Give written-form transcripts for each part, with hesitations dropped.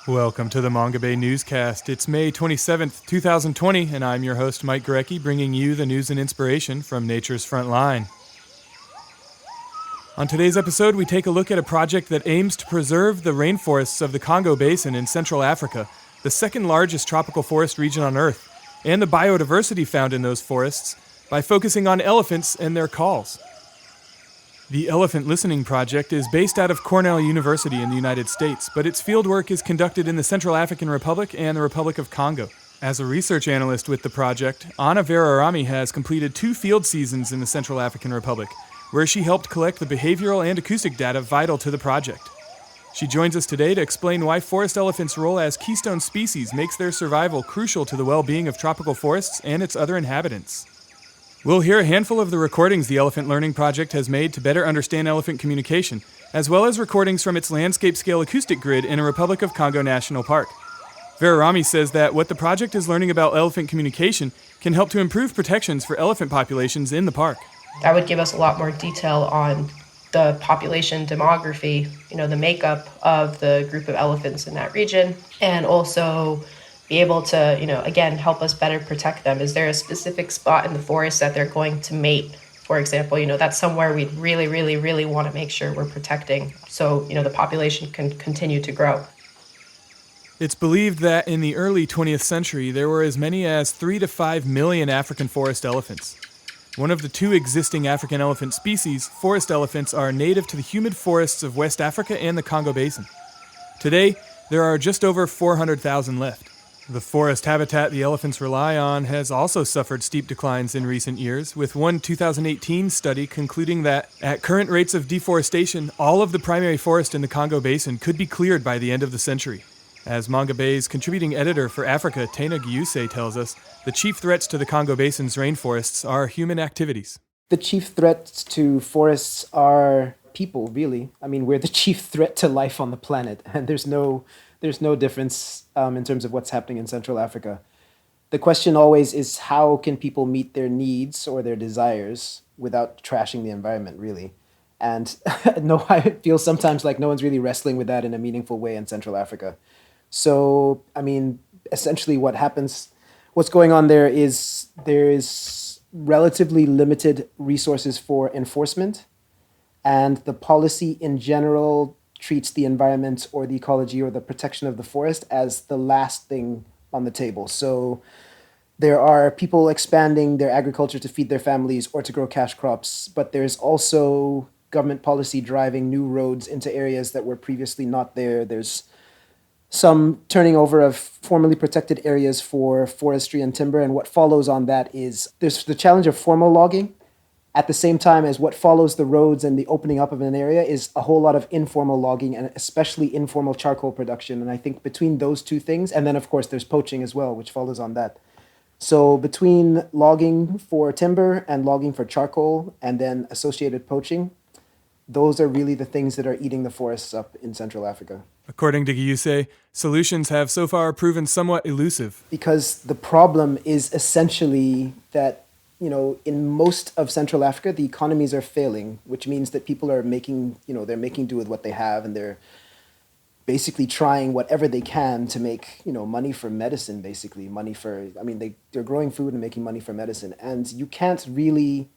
Welcome to the Mongabay newscast. It's May 27th, 2020, and I'm your host, Mike Gorecki, bringing you the news and inspiration from nature's front line. On today's episode, we take a look at a project that aims to preserve the rainforests of the Congo Basin in Central Africa, the second largest tropical forest region on Earth, and the biodiversity found in those forests by focusing on elephants and their calls. The Elephant Listening Project is based out of Cornell University in the United States, but its fieldwork is conducted in the Central African Republic and the Republic of Congo. As a research analyst with the project, Ana Verahrami has completed 2 field seasons in the Central African Republic, where she helped collect the behavioral and acoustic data vital to the project. She joins us today to explain why forest elephants' role as keystone species makes their survival crucial to the well-being of tropical forests and its other inhabitants. We'll hear a handful of the recordings the Elephant Learning Project has made to better understand elephant communication, as well as recordings from its landscape-scale acoustic grid in a Republic of Congo National Park. Verahrami says that what the project is learning about elephant communication can help to improve protections for elephant populations in the park. That would give us a lot more detail on the population demography, the makeup of the group of elephants in that region, and also be able to, again, help us better protect them. Is there a specific spot in the forest that they're going to mate? For example, that's somewhere we'd really, really, really want to make sure we're protecting so, the population can continue to grow. It's believed that in the early 20th century, there were as many as 3 to 5 million African forest elephants. One of the 2 existing African elephant species, forest elephants, are native to the humid forests of West Africa and the Congo Basin. Today, there are just over 400,000 left. The forest habitat the elephants rely on has also suffered steep declines in recent years, with one 2018 study concluding that, at current rates of deforestation, all of the primary forest in the Congo Basin could be cleared by the end of the century. As Mongabay's contributing editor for Africa, Terna Gyuse, tells us, the chief threats to the Congo Basin's rainforests are human activities. The chief threats to forests are people, really. I mean, we're the chief threat to life on the planet, and there's no difference in terms of what's happening in Central Africa. The question always is, how can people meet their needs or their desires without trashing the environment, really? And no, I feel sometimes like no one's really wrestling with that in a meaningful way in Central Africa. So, I mean, essentially what's going on there is relatively limited resources for enforcement, and the policy in general treats the environment or the ecology or the protection of the forest as the last thing on the table. So there are people expanding their agriculture to feed their families or to grow cash crops, but there's also government policy driving new roads into areas that were previously not there. There's some turning over of formerly protected areas for forestry and timber, and what follows on that is there's the challenge of formal logging, at the same time as what follows the roads and the opening up of an area is a whole lot of informal logging and especially informal charcoal production. And I think between those 2 things, and then of course there's poaching as well, which follows on that. So between logging for timber and logging for charcoal and then associated poaching, those are really the things that are eating the forests up in Central Africa. According to Gyuse, solutions have so far proven somewhat elusive. Because the problem is essentially that in most of Central Africa, the economies are failing, which means that people are they're making do with what they have, and they're basically trying whatever they can to make, money for medicine, basically. They're growing food and making money for medicine. And you can't really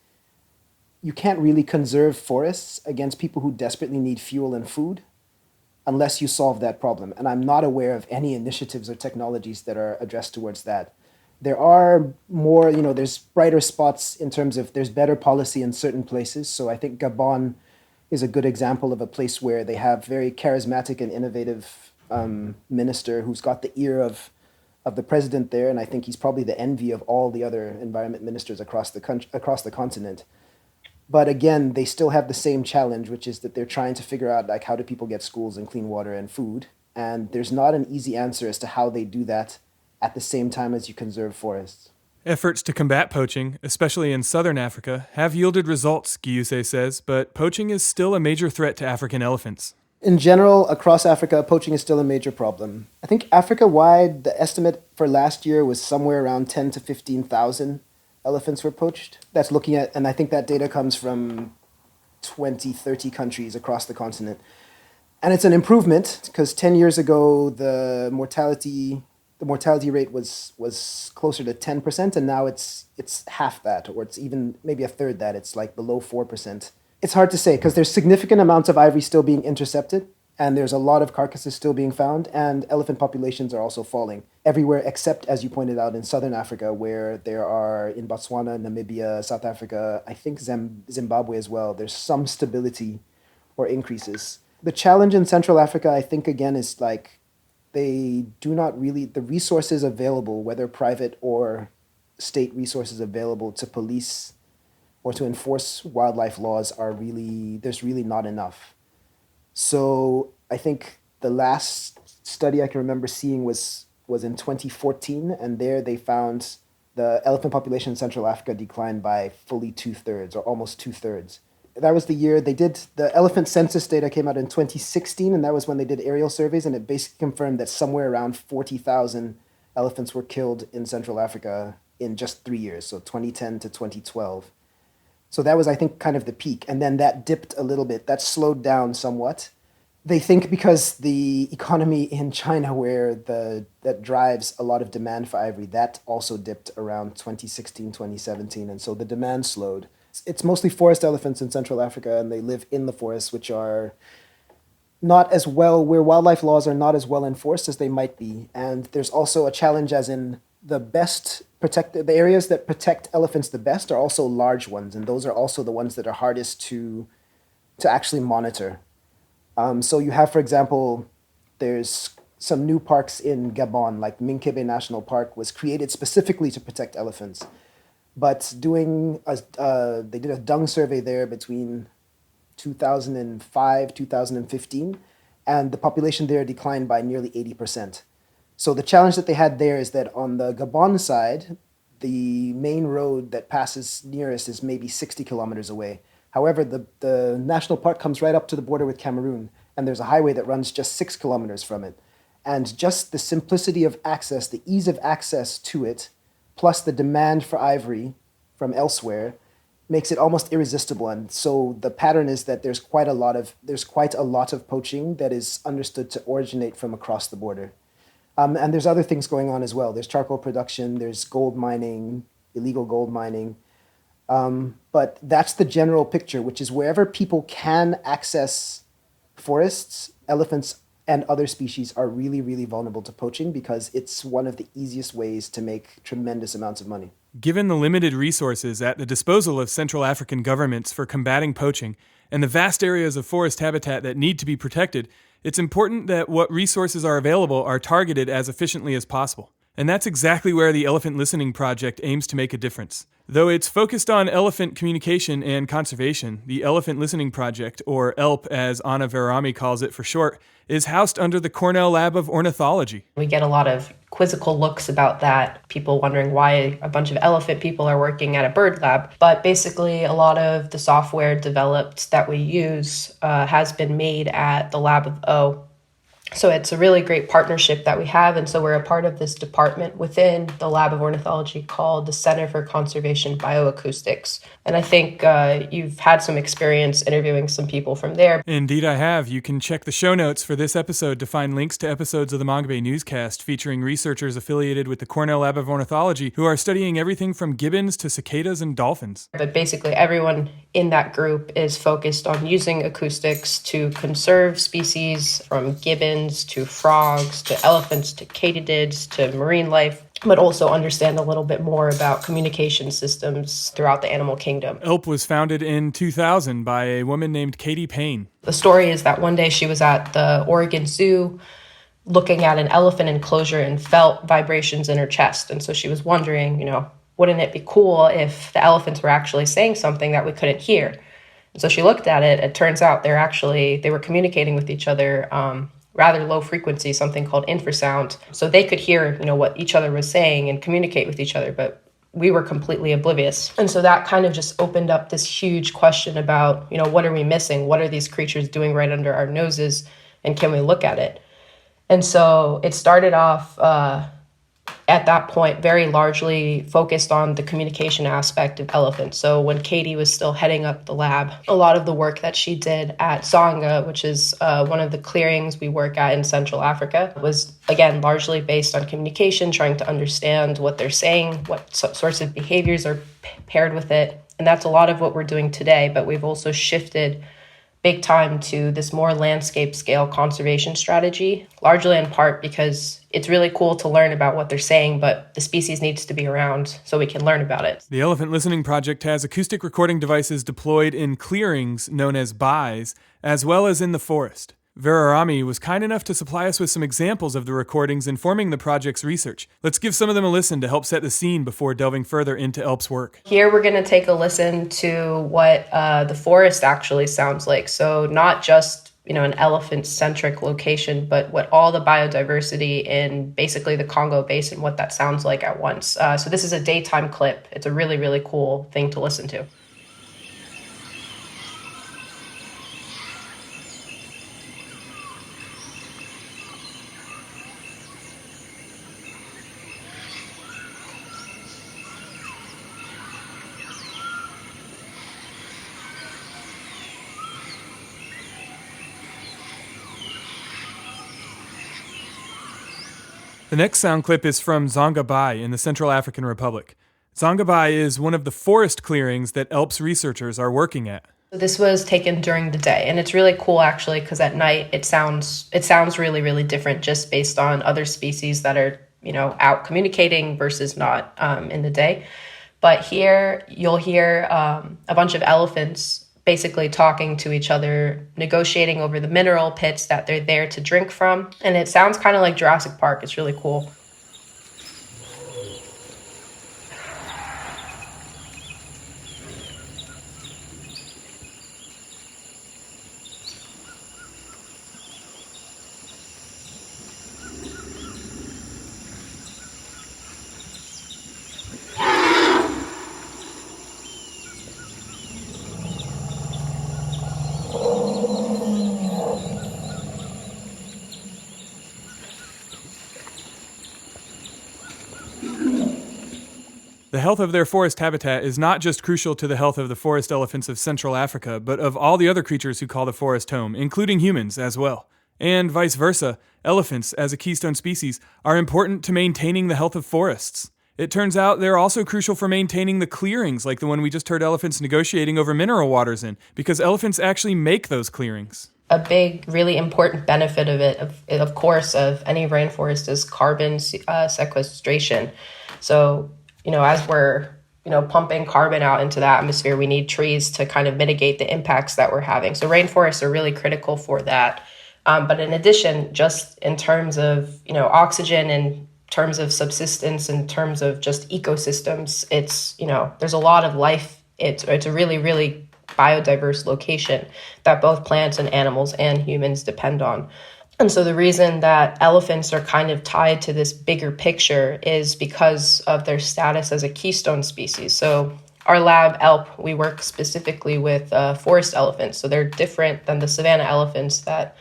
conserve forests against people who desperately need fuel and food unless you solve that problem. And I'm not aware of any initiatives or technologies that are addressed towards that. There are more, there's brighter spots in terms of there's better policy in certain places. So I think Gabon is a good example of a place where they have very charismatic and innovative minister who's got the ear of the president there. And I think he's probably the envy of all the other environment ministers across the continent. But again, they still have the same challenge, which is that they're trying to figure out how do people get schools and clean water and food. And there's not an easy answer as to how they do that at the same time as you conserve forests. Efforts to combat poaching, especially in southern Africa, have yielded results, Gyuse says, but poaching is still a major threat to African elephants. In general, across Africa, poaching is still a major problem. I think Africa-wide, the estimate for last year was somewhere around 10 to 15,000 elephants were poached. That's looking at, and I think that data comes from 20, 30 countries across the continent. And it's an improvement because 10 years ago, the mortality rate was closer to 10%, and now it's half that, or it's even maybe a third that. It's like below 4%. It's hard to say because there's significant amounts of ivory still being intercepted, and there's a lot of carcasses still being found, and elephant populations are also falling everywhere except, as you pointed out, in southern Africa, where there are, in Botswana, Namibia, South Africa, I think Zimbabwe as well, there's some stability or increases. The challenge in Central Africa, I think, again, is like they do not really, the resources available, whether private or state resources available to police or to enforce wildlife laws there's really not enough. So I think the last study I can remember seeing was in 2014, and there they found the elephant population in Central Africa declined by fully 2/3 or almost 2/3. That was the year they did the elephant census data came out in 2016, and that was when they did aerial surveys, and it basically confirmed that somewhere around 40,000 elephants were killed in Central Africa in just 3 years, so 2010 to 2012. So that was, I think, kind of the peak. And then that dipped a little bit. That slowed down somewhat. They think because the economy in China, that drives a lot of demand for ivory, that also dipped around 2016, 2017. And so the demand slowed. It's mostly forest elephants in Central Africa, and they live in the forests, which are not as well, where wildlife laws are not as well enforced as they might be. And there's also a challenge as in the areas that protect elephants the best are also large ones, and those are also the ones that are hardest to actually monitor. So you have, for example, there's some new parks in Gabon, like Mongabay National Park was created specifically to protect elephants. But they did a dung survey there between 2005, 2015, and the population there declined by nearly 80%. So the challenge that they had there is that on the Gabon side, the main road that passes nearest is maybe 60 kilometers away. However, the national park comes right up to the border with Cameroon, and there's a highway that runs just 6 kilometers from it. And just the simplicity of access, the ease of access to it, plus the demand for ivory from elsewhere, makes it almost irresistible. And so the pattern is that there's quite a lot of poaching that is understood to originate from across the border. And there's other things going on as well. There's charcoal production, there's gold mining, illegal gold mining. But that's the general picture, which is wherever people can access forests, elephants and other species are really, really vulnerable to poaching because it's one of the easiest ways to make tremendous amounts of money. Given the limited resources at the disposal of Central African governments for combating poaching and the vast areas of forest habitat that need to be protected, it's important that what resources are available are targeted as efficiently as possible. And that's exactly where the Elephant Listening Project aims to make a difference. Though it's focused on elephant communication and conservation, the Elephant Listening Project, or ELP as Ana Verahrami calls it for short, is housed under the Cornell Lab of Ornithology. We get a lot of quizzical looks about that, people wondering why a bunch of elephant people are working at a bird lab. But basically, a lot of the software developed that we use has been made at the Lab of O. So it's a really great partnership that we have. And so we're a part of this department within the Lab of Ornithology called the Center for Conservation Bioacoustics. And I think you've had some experience interviewing some people from there. Indeed, I have. You can check the show notes for this episode to find links to episodes of the Mongabay newscast featuring researchers affiliated with the Cornell Lab of Ornithology who are studying everything from gibbons to cicadas and dolphins. But basically everyone in that group is focused on using acoustics to conserve species from gibbons to frogs, to elephants, to katydids, to marine life, but also understand a little bit more about communication systems throughout the animal kingdom. ELP was founded in 2000 by a woman named Katie Payne. The story is that one day she was at the Oregon Zoo looking at an elephant enclosure and felt vibrations in her chest. And so she was wondering, wouldn't it be cool if the elephants were actually saying something that we couldn't hear? And so she looked at it. It turns out they were communicating with each other rather low frequency, something called infrasound. So they could hear, what each other was saying and communicate with each other, but we were completely oblivious. And so that kind of just opened up this huge question about, what are we missing? What are these creatures doing right under our noses? And can we look at it? And so it started off at that point very largely focused on the communication aspect of elephants. So when Katie was still heading up the lab, a lot of the work that she did at Zonga, which is one of the clearings we work at in Central Africa, was again largely based on communication, trying to understand what they're saying, what sorts of behaviors are paired with it. And that's a lot of what we're doing today, but we've also shifted big time to this more landscape scale conservation strategy, largely in part because it's really cool to learn about what they're saying, but the species needs to be around so we can learn about it. The Elephant Listening Project has acoustic recording devices deployed in clearings known as bys, as well as in the forest. Verahrami was kind enough to supply us with some examples of the recordings informing the project's research. Let's give some of them a listen to help set the scene before delving further into ELP's work. Here we're going to take a listen to what the forest actually sounds like. So not just an elephant-centric location, but what all the biodiversity in basically the Congo Basin, what that sounds like at once. So this is a daytime clip. It's a really, really cool thing to listen to. The next sound clip is from Mongabay in the Central African Republic. Mongabay is one of the forest clearings that ELP's researchers are working at. This was taken during the day, and it's really cool actually because at night it sounds really, really different just based on other species that are out communicating versus not in the day. But here you'll hear a bunch of elephants basically talking to each other, negotiating over the mineral pits that they're there to drink from. And it sounds kind of like Jurassic Park. It's really cool. The health of their forest habitat is not just crucial to the health of the forest elephants of Central Africa, but of all the other creatures who call the forest home, including humans as well. And vice versa, elephants, as a keystone species, are important to maintaining the health of forests. It turns out they're also crucial for maintaining the clearings, like the one we just heard elephants negotiating over mineral waters in, because elephants actually make those clearings. A big, really important benefit of it, of course, of any rainforest is carbon sequestration. So, as we're, pumping carbon out into the atmosphere, we need trees to kind of mitigate the impacts that we're having. So rainforests are really critical for that. But in addition, just in terms of, oxygen, in terms of subsistence, in terms of just ecosystems, it's, there's a lot of life. It's a really, really biodiverse location that both plants and animals and humans depend on. And so the reason that elephants are kind of tied to this bigger picture is because of their status as a keystone species. So our lab, ELP, we work specifically with forest elephants. So they're different than the savanna elephants that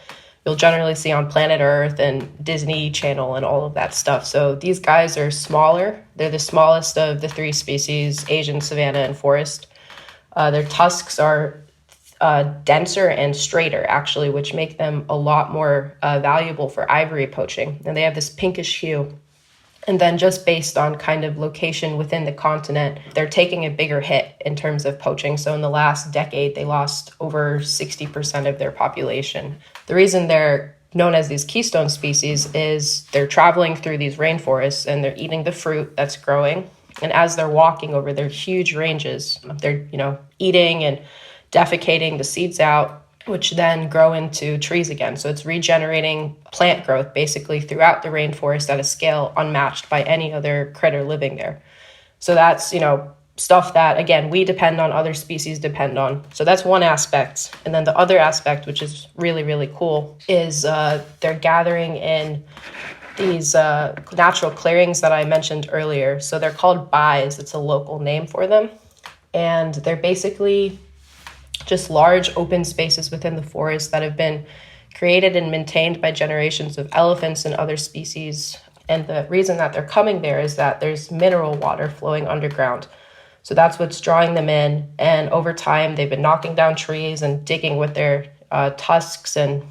you'll generally see on planet Earth and Disney Channel and all of that stuff. So these guys are smaller. They're the smallest of the three species, Asian, savanna, and forest. Their tusks are denser and straighter, actually, which make them a lot more valuable for ivory poaching. And they have this pinkish hue. And then just based on kind of location within the continent, they're taking a bigger hit in terms of poaching. So in the last decade, they lost over 60% of their population. The reason they're known as these keystone species is they're traveling through these rainforests and they're eating the fruit that's growing. And as they're walking over their huge ranges, they're, eating and defecating the seeds out, which then grow into trees again. So it's regenerating plant growth basically throughout the rainforest at a scale unmatched by any other critter living there. So that's, stuff that, again, we depend on, other species depend on. So that's one aspect. And then the other aspect, which is really, really cool, is they're gathering in these natural clearings that I mentioned earlier. So they're called bys. It's a local name for them. And they're basically just large open spaces within the forest that have been created and maintained by generations of elephants and other species And the reason that they're coming there is that there's mineral water flowing underground. So that's what's drawing them in. And over time, they've been knocking down trees and digging with their tusks and,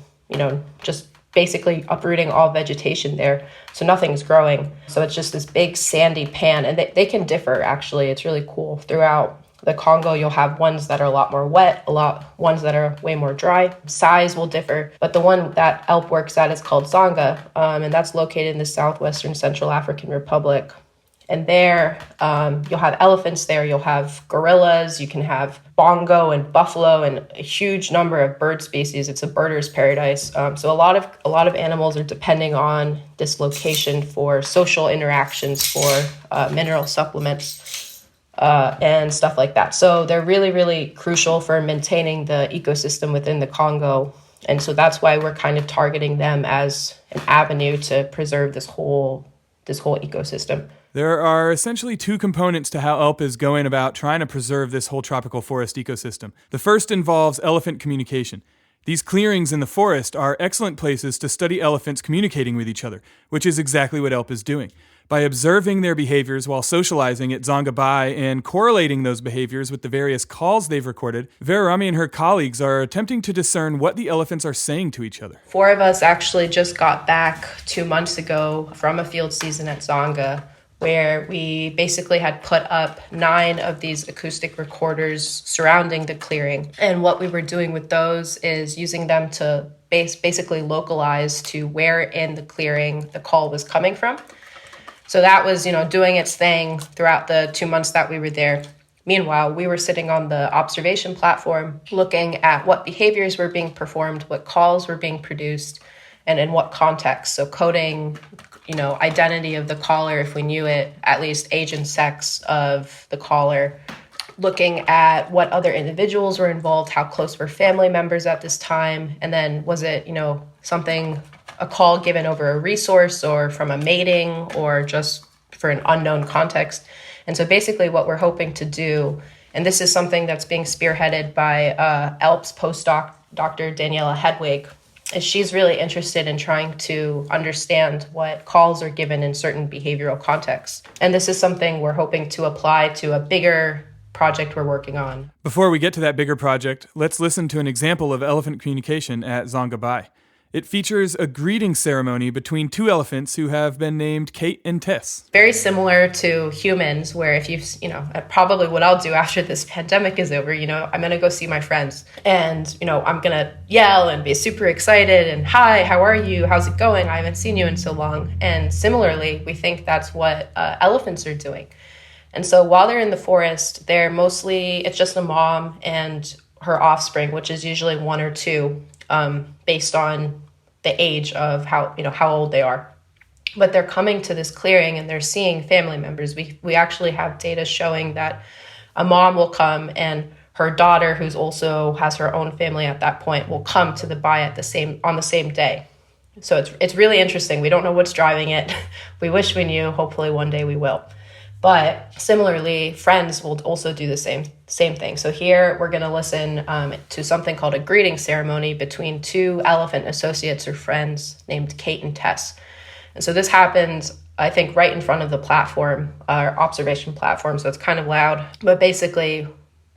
just basically uprooting all vegetation there. So nothing's growing. So it's just this big sandy pan. And they can differ, actually. It's really cool. Throughout the Congo, you'll have ones that are a lot more wet, ones that are way more dry. Size will differ. But the one that ELP works at is called Zonga, and that's located in the southwestern Central African Republic. And there, you'll have elephants there, you'll have gorillas, you can have bongo and buffalo and a huge number of bird species. It's a birder's paradise. So a lot of animals are depending on this location for social interactions, for mineral supplements, and stuff like that. So they're really, really crucial for maintaining the ecosystem within the Congo. And so that's why we're kind of targeting them as an avenue to preserve this whole ecosystem. There are essentially two components to how ELP is going about trying to preserve this whole tropical forest ecosystem. The first involves elephant communication. These clearings in the forest are excellent places to study elephants communicating with each other, which is exactly what ELP is doing. By observing their behaviors while socializing at Mongabay and correlating those behaviors with the various calls they've recorded, Verahrami and her colleagues are attempting to discern what the elephants are saying to each other. 4 of us actually just got back 2 months ago from a field season at Zonga, where we basically had put up 9 of these acoustic recorders surrounding the clearing. And what we were doing with those is using them to basically localize to where in the clearing the call was coming from. So that was, doing its thing throughout the 2 months that we were there. Meanwhile, we were sitting on the observation platform looking at what behaviors were being performed, what calls were being produced, and in what context. So coding, identity of the caller, if we knew it, at least age and sex of the caller, looking at what other individuals were involved, how close were family members at this time, and then was it, a call given over a resource or from a mating or just for an unknown context. And so basically what we're hoping to do, and this is something that's being spearheaded by ELP's postdoc, Dr. Daniela Hedwig, is she's really interested in trying to understand what calls are given in certain behavioral contexts. And this is something we're hoping to apply to a bigger project we're working on. Before we get to that bigger project, let's listen to an example of elephant communication at Mongabay. It features a greeting ceremony between 2 elephants who have been named Kate and Tess. Very similar to humans, where if you've, probably what I'll do after this pandemic is over, I'm going to go see my friends and, I'm going to yell and be super excited and, hi, how are you? How's it going? I haven't seen you in so long. And similarly, we think that's what elephants are doing. And so while they're in the forest, it's just a mom and her offspring, which is usually 1 or 2, based on the age of how old they are. But they're coming to this clearing and they're seeing family members. We actually have data showing that a mom will come and her daughter, who's also has her own family at that point, will come to the bay on the same day. So it's really interesting. We don't know what's driving it. We wish we knew. Hopefully one day we will. But similarly, friends will also do the same thing. So here we're going to listen to something called a greeting ceremony between 2 elephant associates or friends named Kate and Tess. And so this happens, I think, right in front of the platform, our observation platform. So it's kind of loud. But basically,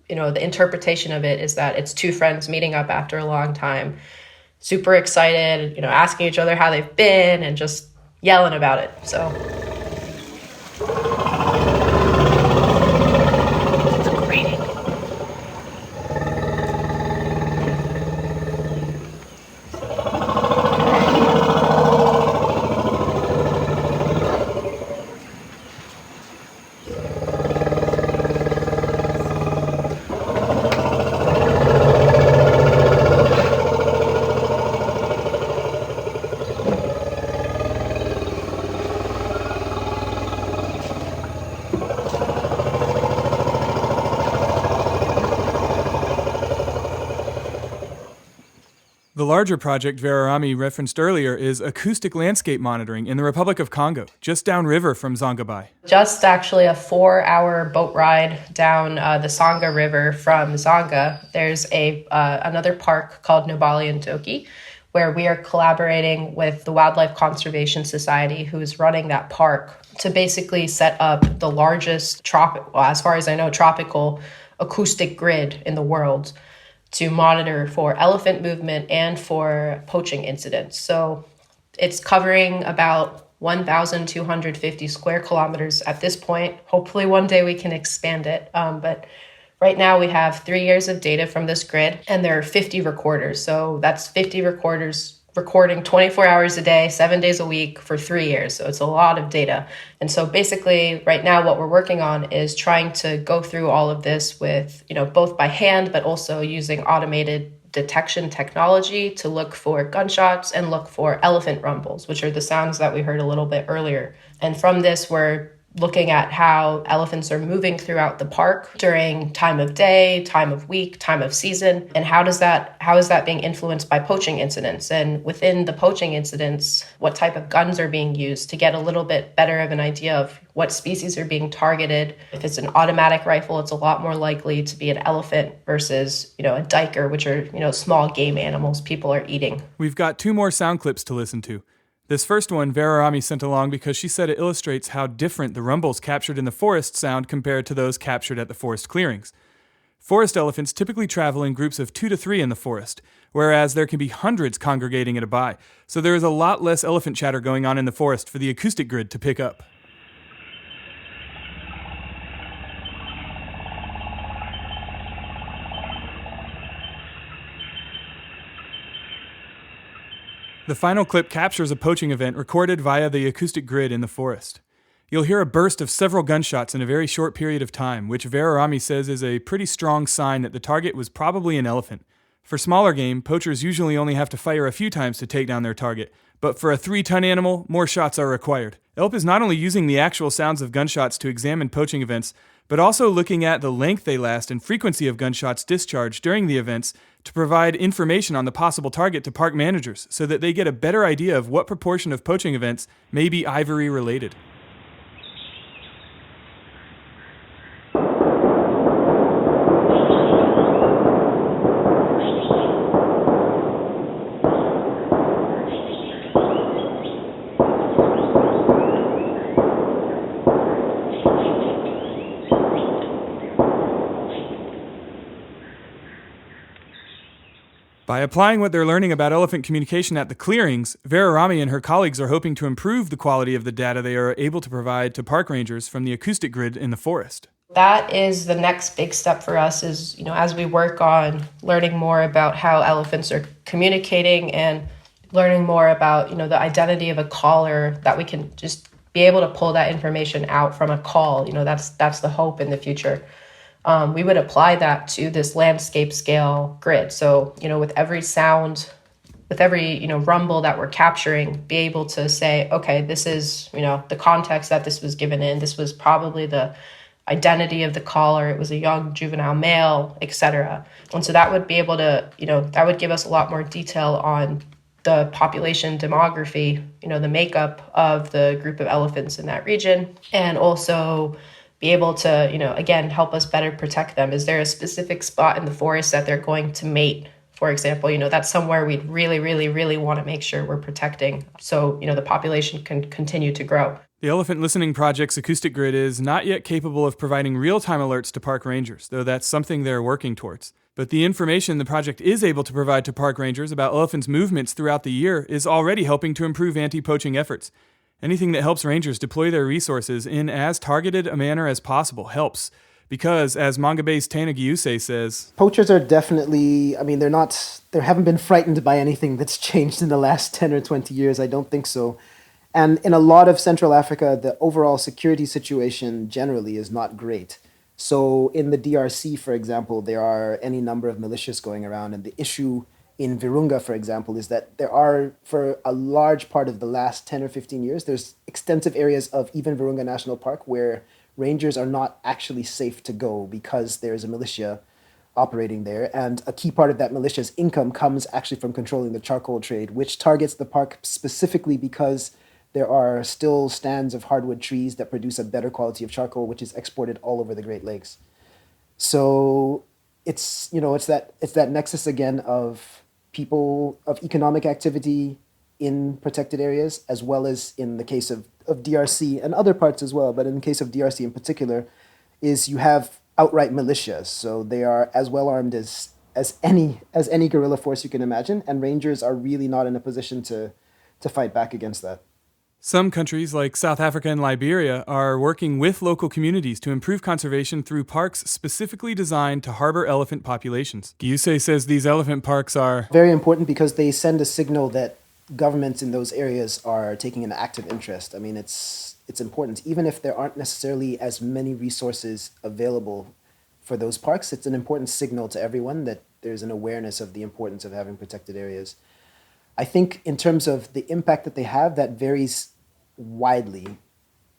the interpretation of it is that it's 2 friends meeting up after a long time, super excited, asking each other how they've been and just yelling about it. So... The larger project Verahrami referenced earlier is acoustic landscape monitoring in the Republic of Congo, just downriver from Mongabay. Just actually a 4-hour boat ride down the Sangha River from Zonga. There's another park called Nobali and Toki, where we are collaborating with the Wildlife Conservation Society, who is running that park, to basically set up the largest as far as I know, tropical acoustic grid in the world to monitor for elephant movement and for poaching incidents. So it's covering about 1,250 square kilometers at this point. Hopefully one day we can expand it. But right now we have 3 years of data from this grid, and there are 50 recorders. So that's 50 recorders recording 24 hours a day, 7 days a week for 3 years. So it's a lot of data. And so basically right now what we're working on is trying to go through all of this with, both by hand, but also using automated detection technology to look for gunshots and look for elephant rumbles, which are the sounds that we heard a little bit earlier. And from this, we're looking at how elephants are moving throughout the park during time of day, time of week, time of season, and how is that being influenced by poaching incidents? And within the poaching incidents, what type of guns are being used, to get a little bit better of an idea of what species are being targeted. If it's an automatic rifle, it's a lot more likely to be an elephant versus, a diker, which are, small game animals people are eating. We've got 2 more sound clips to listen to. This first one, Verahrami sent along because she said it illustrates how different the rumbles captured in the forest sound compared to those captured at the forest clearings. Forest elephants typically travel in groups of 2 to 3 in the forest, whereas there can be hundreds congregating at a buy, so there is a lot less elephant chatter going on in the forest for the acoustic grid to pick up. The final clip captures a poaching event recorded via the acoustic grid in the forest. You'll hear a burst of several gunshots in a very short period of time, which Verahrami says is a pretty strong sign that the target was probably an elephant. For smaller game, poachers usually only have to fire a few times to take down their target, but for a 3-ton animal, more shots are required. ELP is not only using the actual sounds of gunshots to examine poaching events, but also looking at the length they last and frequency of gunshots discharged during the events to provide information on the possible target to park managers so that they get a better idea of what proportion of poaching events may be ivory related. By applying what they're learning about elephant communication at the clearings, Verahrami and her colleagues are hoping to improve the quality of the data they are able to provide to park rangers from the acoustic grid in the forest. That is the next big step for us is, as we work on learning more about how elephants are communicating and learning more about, the identity of a caller, that we can just be able to pull that information out from a call. That's the hope in the future. We would apply that to this landscape scale grid. So, with every sound, with every, rumble that we're capturing, be able to say, okay, this is, the context that this was given in. This was probably the identity of the caller. It was a young juvenile male, etc. And so that would be able to, that would give us a lot more detail on the population demography, the makeup of the group of elephants in that region, and also be able to, again, help us better protect them. Is there a specific spot in the forest that they're going to mate? For example, that's somewhere we'd really, really, really want to make sure we're protecting so, the population can continue to grow. The Elephant Listening Project's acoustic grid is not yet capable of providing real-time alerts to park rangers, though that's something they're working towards. But the information the project is able to provide to park rangers about elephants' movements throughout the year is already helping to improve anti-poaching efforts. Anything that helps rangers deploy their resources in as targeted a manner as possible helps. Because, as Mongabay's Terna Gyuse says, poachers are definitely, they haven't been frightened by anything that's changed in the last 10 or 20 years. I don't think so. And in a lot of Central Africa, the overall security situation generally is not great. So in the DRC, for example, there are any number of militias going around. And the issue in Virunga, for example, is that there are, for a large part of the last 10 or 15 years, there's extensive areas of even Virunga National Park where rangers are not actually safe to go because there's a militia operating there. And a key part of that militia's income comes actually from controlling the charcoal trade, which targets the park specifically because there are still stands of hardwood trees that produce a better quality of charcoal, which is exported all over the Great Lakes. So it's that nexus again of people of economic activity in protected areas, as well as in the case of DRC and other parts as well. But in the case of DRC in particular, is you have outright militias. So they are as well armed as any guerrilla force you can imagine, and rangers are really not in a position to fight back against that. Some countries, like South Africa and Liberia, are working with local communities to improve conservation through parks specifically designed to harbor elephant populations. Gyuse says these elephant parks are very important because they send a signal that governments in those areas are taking an active interest. I mean, it's important. Even if there aren't necessarily as many resources available for those parks, it's an important signal to everyone that there's an awareness of the importance of having protected areas. I think in terms of the impact that they have, that varies widely.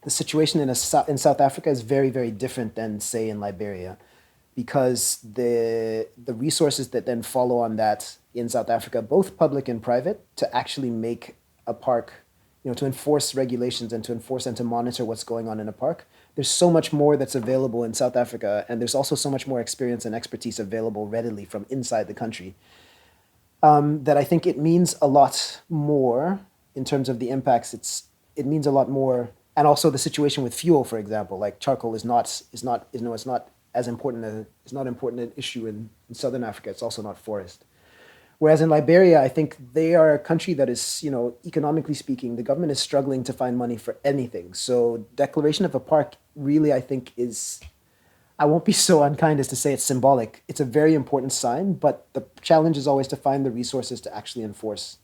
The situation in South Africa is very, very different than, say, in Liberia, because the resources that then follow on that in South Africa, both public and private, to actually make a park, to enforce regulations and to enforce and to monitor what's going on in a park. There's so much more that's available in South Africa, and there's also so much more experience and expertise available readily from inside the country. That I think it means a lot more in terms of the impacts. It means a lot more, and also the situation with fuel, for example, like charcoal is not as important it's not important an issue in Southern Africa. It's also not forest. Whereas in Liberia, I think they are a country that is, economically speaking, the government is struggling to find money for anything. So declaration of a park really, I think, is, I won't be so unkind as to say it's symbolic. It's a very important sign, but the challenge is always to find the resources to actually enforce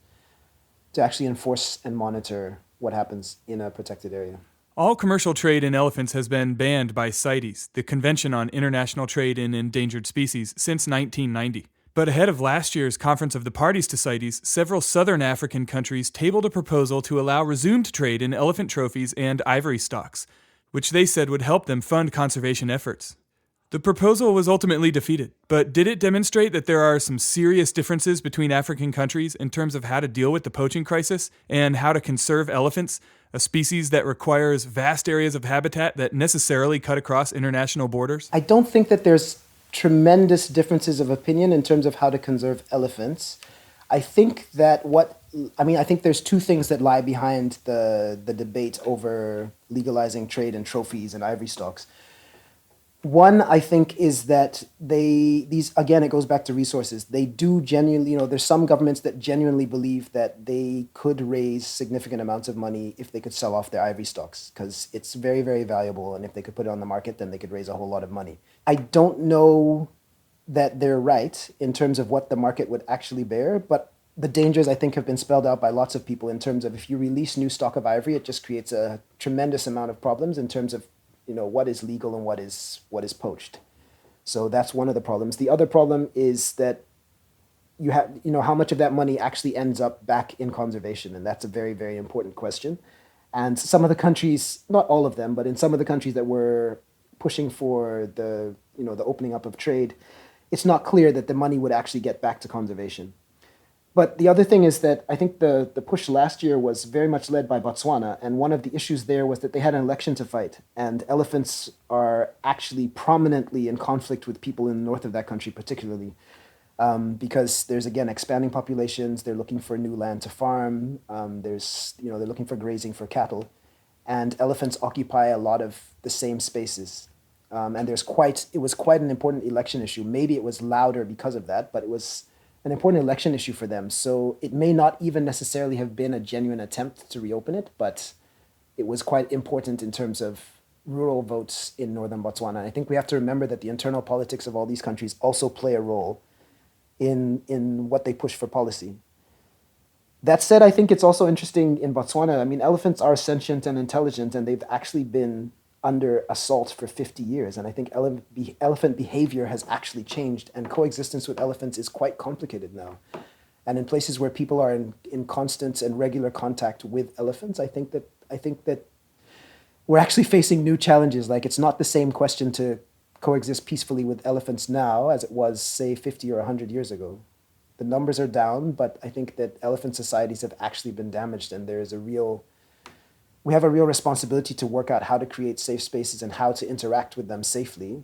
and monitor what happens in a protected area. All commercial trade in elephants has been banned by CITES, the Convention on International Trade in Endangered Species, since 1990. But ahead of last year's Conference of the Parties to CITES, several southern African countries tabled a proposal to allow resumed trade in elephant trophies and ivory stocks, which they said would help them fund conservation efforts. The proposal was ultimately defeated, but did it demonstrate that there are some serious differences between African countries in terms of how to deal with the poaching crisis and how to conserve elephants, a species that requires vast areas of habitat that necessarily cut across international borders? I don't think that there's tremendous differences of opinion in terms of how to conserve elephants. I think there's two things that lie behind the debate over legalizing trade in trophies and ivory stocks. One, I think, is that it goes back to resources. They do genuinely, there's some governments that genuinely believe that they could raise significant amounts of money if they could sell off their ivory stocks, because it's very, very valuable. And if they could put it on the market, then they could raise a whole lot of money. I don't know that they're right in terms of what the market would actually bear, but the dangers, I think, have been spelled out by lots of people in terms of if you release new stock of ivory, it just creates a tremendous amount of problems in terms of what is legal and what is poached. So that's one of the problems. The other problem is that you have, how much of that money actually ends up back in conservation, and that's a very, very important question. And some of the countries, not all of them, but in some of the countries that were pushing for the opening up of trade, it's not clear that the money would actually get back to conservation. But the other thing is that I think the push last year was very much led by Botswana, and one of the issues there was that they had an election to fight, and elephants are actually prominently in conflict with people in the north of that country particularly, because there's, again, expanding populations, they're looking for new land to farm, they're looking for grazing for cattle, and elephants occupy a lot of the same spaces. And it was quite an important election issue. Maybe it was louder because of that, but it was an important election issue for them. So it may not even necessarily have been a genuine attempt to reopen it, but it was quite important in terms of rural votes in northern Botswana. And I think we have to remember that the internal politics of all these countries also play a role in what they push for policy. That said, I think it's also interesting in Botswana. I mean, elephants are sentient and intelligent, and they've actually been under assault for 50 years. And I think elephant behavior has actually changed, and coexistence with elephants is quite complicated now. And in places where people are in constant and regular contact with elephants, I think that we're actually facing new challenges. Like, it's not the same question to coexist peacefully with elephants now as it was, say, 50 or 100 years ago. The numbers are down, but I think that elephant societies have actually been damaged, and we have a real responsibility to work out how to create safe spaces and how to interact with them safely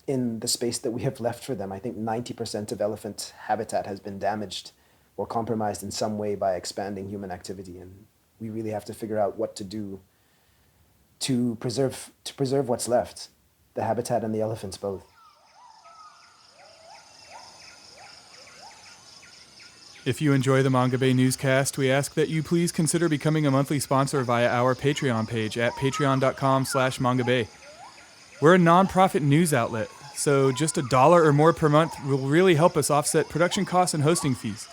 in the space that we have left for them. I think 90% of elephant habitat has been damaged or compromised in some way by expanding human activity. And we really have to figure out what to do to preserve what's left, the habitat and the elephants both. If you enjoy the Mongabay newscast, we ask that you please consider becoming a monthly sponsor via our Patreon page at patreon.com/Mongabay. We're a nonprofit news outlet, so just $1 or more per month will really help us offset production costs and hosting fees.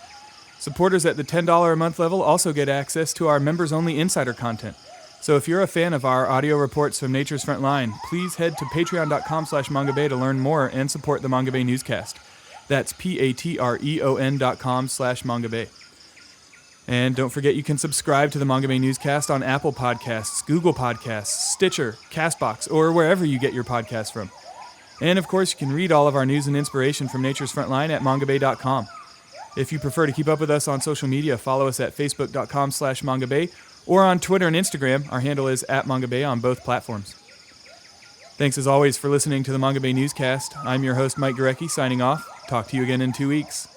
Supporters at the $10 a month level also get access to our members-only insider content. So if you're a fan of our audio reports from Nature's Front Line, please head to patreon.com/Mongabay to learn more and support the Mongabay newscast. That's patreon.com/Mongabay. And don't forget you can subscribe to the Mongabay newscast on Apple Podcasts, Google Podcasts, Stitcher, CastBox, or wherever you get your podcasts from. And of course, you can read all of our news and inspiration from Nature's Front Line at mongabay.com. If you prefer to keep up with us on social media, follow us at facebook.com/Mongabay or on Twitter and Instagram. Our handle is @Mongabay on both platforms. Thanks as always for listening to the Mongabay newscast. I'm your host, Mike Gurecki, signing off. Talk to you again in 2 weeks.